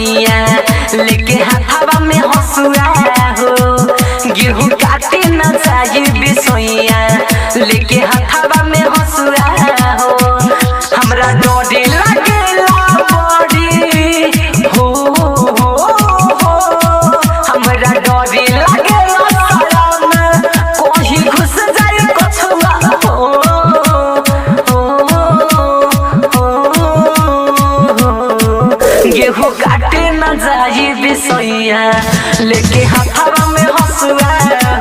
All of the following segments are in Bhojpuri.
सोइया लेके हाथवा में हसुआ हो गेहूं काटे न जाई बिसोइया लेके हाथवा में हसुआ हो हमरा डोरी लागेला बड़ी हो हमरा डोरी लागेला सलाम कोही घुस जाई कछुआ हो गेहूं काटे न जाई बिसोइया लेके हाथवा में हसुआ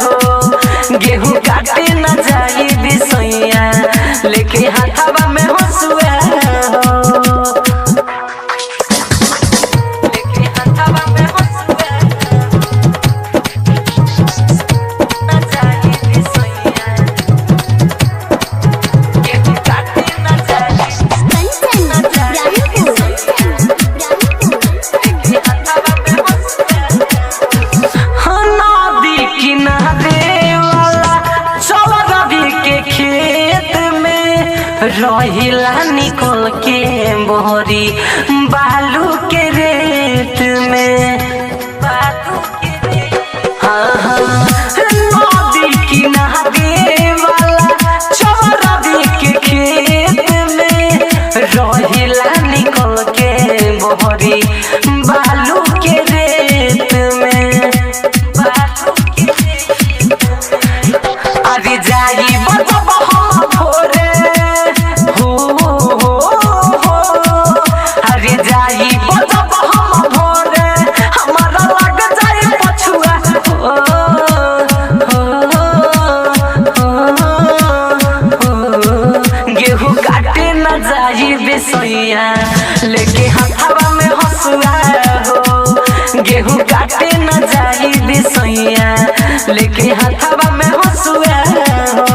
हो गेहूं काटे न जाई बिसोइया लेके हाथवा में हसुआ हो लेके हाथवा में हसुआ न जाई बिसोइया गेहूं काटे न जाई रहिला निकल के बोहरी बालू के रेत में नदी किनारे वाला चौरवी के खेत में रहिला निकल के बोहरी बालू के रेत में अरे जाई बजबा भोरे हरे जाई बजबा भोरे हमारा लग जाई पछुआ गेहूं काटे न जाई बिसोइया लेके हाथवा में हसुआ हो गेहूं काटे न जाई बिसोइया लेके हाथवा में हसुआ हो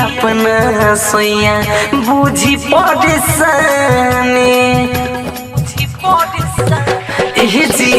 अपना सोया बुझी परेशानी जी